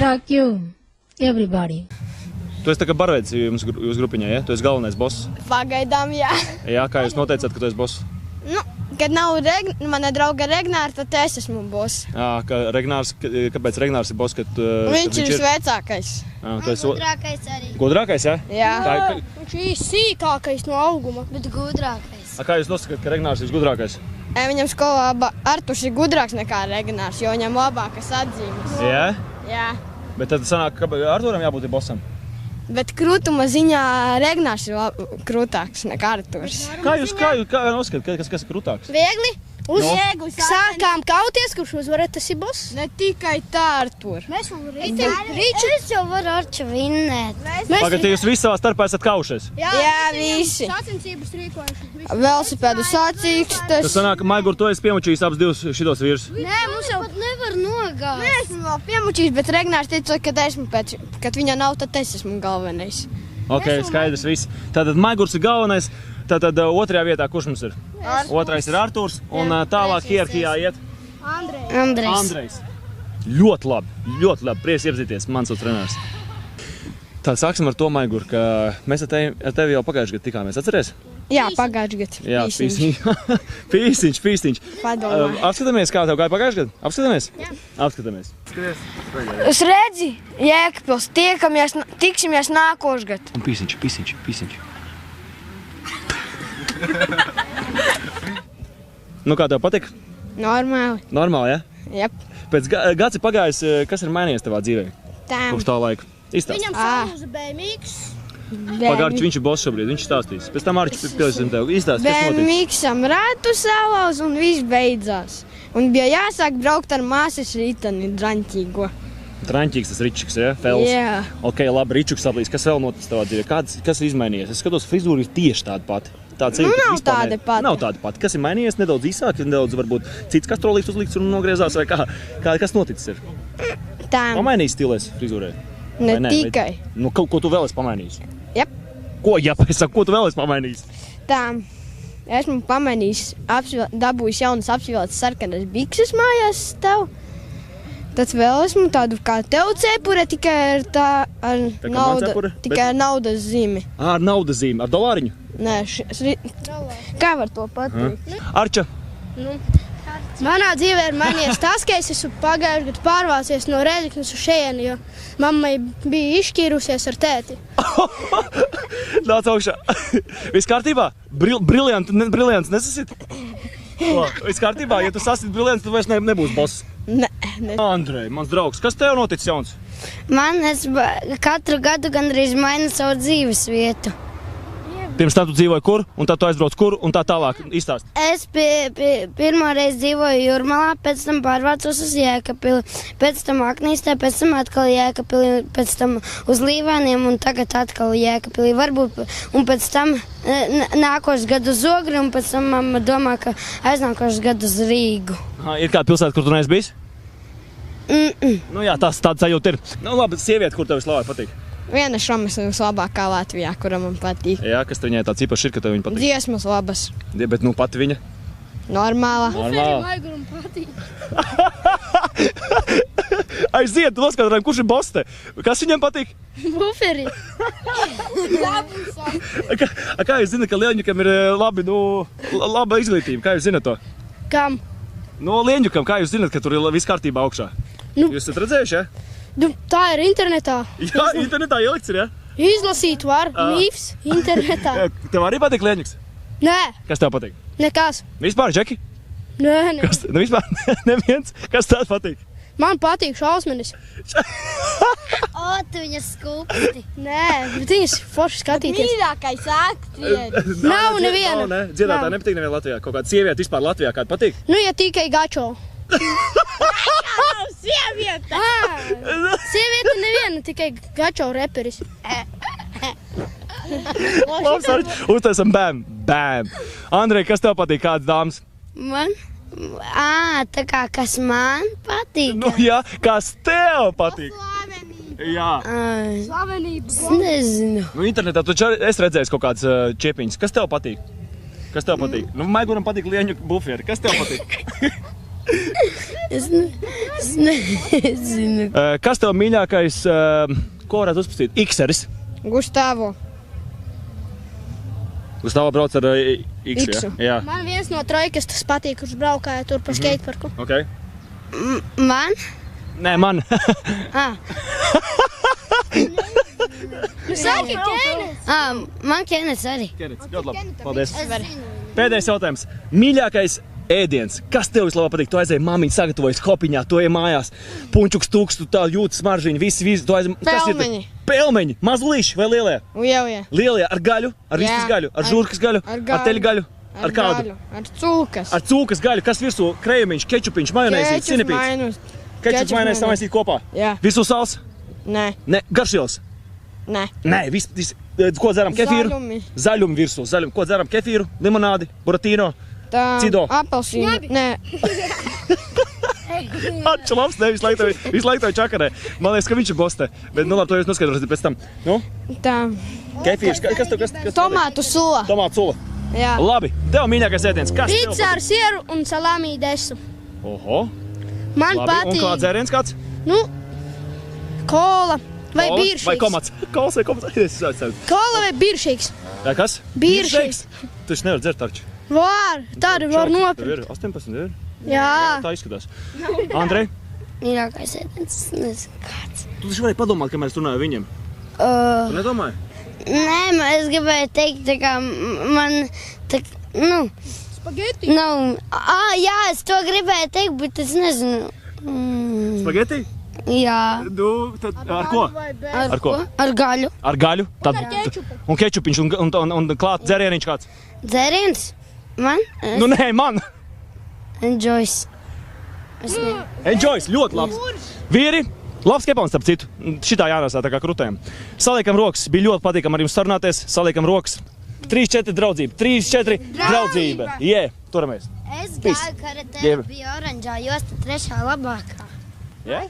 Fuck you, everybody. Tu esi tā kā barvēdis jums grupiņā, ja? Tu esi galvenais boss. Pagaidām, jā. Jā, kā jūs noteicāt, ka tu esi boss? Nu, kad nav mana drauga Regnāra, tad es esmu boss. Kāpēc Regnārs ir boss, kad Viņš ir visvecākais. Gudrākais arī. Gudrākais, ja? Jā. Viņš ir sīkākais no auguma. Bet gudrākais. Kā jūs nosakāt, ka Regnārs ir gudrākais? Viņam skolā Arturs ir gudrāks nekā Regnārs, jo viņam labākas atzīmes. Jā? Jā. Bet tad sanāk, ka Arturam jābūt bossam? Bet krūtuma ziņā Regnārs ir krūtāks nekā Arturs. Kā noskatāt, kas ir krūtāks? Viegli. Sākām kauties, kurš uzvarēt, tas ir boss. Ne tikai tā, Artur. Es jau varu Arču vinnēt. Pagad, jūs visi savā starpā esat kaušies? Jā, visi. Sacensības rīkojuši. Velosipēdu sacīkstes. Tas sanāk, ka Maigur, tu esi piemučījis abus divus šitos vīrus. Nē, mums jau pat nevar nogāt. Nē, esmu vēl piemučījis, bet Regnārs teica, kad viņa nav, tad es esmu galvenais. Ok, skaidrs viss. Tātad Maigurs ir galvenais. Tātad otrajā vietā kurš mums ir? Otrais ir Arturs un tālāk hierarhijā iet Andrejs. Ļoti labi, prieks iepazīties, mans treneris. Tā, sāksim ar to, Maigur, ka mēs ar tevi jau pagājuši gadu tikāmies, atceries? Jā, pagājuši gadu. Jā, pīstiņš. Apskatāmies, kā tev gāja pagājuši gadu? Apskatāmies? Jā. Apskatāmies. Jūs redzi, Jēkabpils, tiksimies nākošgad. Un pīstiņš. Nu, kā tev patika? Normāli. Normāli, ja? Jep. Pēc gads ir pagājis, kas ir mainījies tavā dzīvē? Kopš tā laika. Izstāst. Viņam salūza BMX. Pagārči, viņš ir boss šobrīd, viņš stāstīs. Pēc tam Arčs pielīsim tev. Izstāst, kas noticis? BMX-am ratu salauz un viss beidzās. Un bija jāsāk braukt ar māsas riteni draņķīgo. Draņķīgs tas Ričiks, ja? Fels. Jā. Ok, labi, Ričiks aplīs. Kas vēl noticis tavā dzīvē? Kas ir izmainījies? Es skatos, frizūra ir tieši tāda pati. Nav tāda pati. Nav tāda pati. Kas ir mainījies? Nedaudz īsāk, nedaudz varbūt cits kastrolīts uzlikts un nogriezās vai kā? Kas noticis ir? Pamainījis stilēs frizūrē? Ne tikai. Nu, ko tu vēl esi pamainījis? Jep. Ko tu vēl esi pamainījis? Tā. Esmu pamainījis, dabūjis jaunas apsivēlētas sarkanas bikses mājās tev. Tad vēl esmu tādu kā tev cepure, tikai ar naudas zīmi. Ar naudas zīmi? Ar dolāriņu? Nē, kā var to pateikt? Arča? Manā dzīvē ir mainījies tas, ka es esmu pagājuši gadu pārvācies no Rēzeknes uz šejieni, jo mammai bija izšķīrusies ar tēti. Nāc augšā. Viss kārtībā? Briljants nesasit? Viss kārtībā? Ja tu sasit briljants, tad vairs nebūs boss. Nē. Andrej, mans draugs, kas tev noticis jauns? Katru gadu gandrīz mainu savu dzīves vietu. Pirms tam tu dzīvoji kur, un tad tu aizbrauc kur, un tā tālāk izstāst. Es pirmo reizi dzīvoju Jūrmalā, pēc tam pārvācos uz Jēkabpili, pēc tam Aknīstē, pēc tam atkal Jēkabpili, pēc tam uz Līvāniem un tagad atkal Jēkabpilī. Varbūt, un pēc tam nākošais gadu uz Ogri, un pēc tam mamma domā, ka aiznākošais gadu uz Rīgu. Ir kāda pilsēta, kur tu neesi bijis? Nu jā, tāds sajūta ir. Nu labi, sieviete, kur tev vislabāk patīk? Viena šomas labākā Latvijā, kura man patīk. Jā, kas viņai tāds īpašs ir, ka tev viņa patīk? Dziesmas labas. Bet nu pati viņa? Normāla. Maiguram patīk. Aiziet, noskaidrojam, kurš ir boss te? Kas viņam patīk? Buferi. Kā jūs zināt, ka Lieņukam ir laba izglītība? Kā jūs zināt to? Kam? No Lieņukam, kā jūs zināt, ka tur ir viss kārtībā augšā? Jūs esat redzējuši, ja? Tā ir internetā. Jā, internetā ielikts ir, ja? Izlasīt var, mīfs, internetā. Tev arī patīk Lieņuks? Nē. Kas tev patīk? Nekas. Vispār, Džeki? Nē. Vispār neviens. Kas tev patīk? Man patīk šausmenis. Tu viņas skūpsti. Nē, bet viņas forši skatīties. Mīļākais aktieris. Nav neviena. Dziedātāji nepatīk neviena Latvijā. Kaut kāda sieviete vispār Latvijā kāda patīk? Nu, ja tikai Gačo. Sieviete! Sieviete neviena, tikai Gačo reperis. Labs, Arči. Uztaisam bēm. Andrej, kas tev patīk, kādas dāmas? Man? Tā kā kas man patīk? Nu jā, kas tev patīk? Jā. Slavenība. Es nezinu. Nu internetā tu es redzēju kaut kādas čepiņas. Kas tev patīk? Kas tev patīk? Nu, Maiguram patīk Lieņuka buferi. Kas tev patīk? Es Es nezinu. Kas tev mīļākais, ko varētu uzpastīt? Ikseris. Gustavo. Gustavo brauc ar X, jā? Man viens no trojkas tas patīk, kurš braukāja tur pa skateparku. Ok. Man? Nē, man. Saki, Kenis! Man Kenets arī. Kenets, ļoti labi. Paldies. Pēdējais jautājums. Mīļākais ēdiens. Kas tev vislabāk patīk? Tu aizēji mammiņu sagatavojas hopiņā, tu ej mājās. Punčuks tūks, tu tā jūti smaržīņu, visi, tu aizēji. Pelmeņi. Pelmeņi. Mazulīši vai lielie? Lielie. Lielie ar gaļu, ar vistas gaļu, ar žurkas gaļu, ar teļu gaļu. Ar kādu? Ar cūkas. Ar cūkas gaļu. Kas virsū? Krejumiņš, kečupiņš, majonēzīt, sinepīts. Kečups, majonēs samaisīt kopā. Jā. Visu sals? Nē. Nē, garšielas? Nē. Nē, ko dzeram? Kefīru? Zaļumi. Zaļumi virsū. Zaļumi. Ko dzeram? Kefīru, limonādi, buratīno, cido. Apelsīnu. Nē. Atču labs, ne, visu laiku tev čakarē. Man liekas, ka viņš ir gostē. Bet, nu labi, to jūs noskaidrosiet pēc tam. Nu? Tā. Kefīrs, kas tev? Tomātu sula. Tomātu sula. Jā. Labi, tev mīļākais ēdiens. Kas tev? Pica ar sieru un salāmī desu. Oho. Man Labi, un patīk. kāds dzēriens kāds? Nu, kola vai Kola biršīgs. vai komats? Kols vai komats? Es savu. Kola vai biršīgs. Jā, kas? Biršīgs. Tu esi nevar dzert tarči. Var, tādu var Tev nopirkt. ir 18, ir? Jā. Tā izskatās. Andrej, Mīļākais ēdiens, es nezinu kāds. tu taču varēji padomāt, kamēr es runāju ar viņiem. Tu nedomāji? Nē, es gribēju teikt, tā kā man, tā, nu, Spageti. nav, jā, es to gribēju teikt, bet es nezinu. Spageti? Jā. Nu, tad ar ko? Ar ko? Ar gaļu. Ar gaļu. Tad, un kečupiņš un klāt dzērieniņš kāds. Dzēriens? Man? Nu nē, man. Enjoys. Es ne. Enjoys, ļoti labs. Vīri, labs kepons, starp citu. Šitā jānāsā tā kā krutējam. Saliekam rokas, bija ļoti patīkam ar jums sarunāties. Saliekam rokas. 3-4 draudzība. 3-4 draudzība. Jē, turamies. Es Peace. gāju karatē, Dieva. bija oranžā josta, trešā labākā. Jē?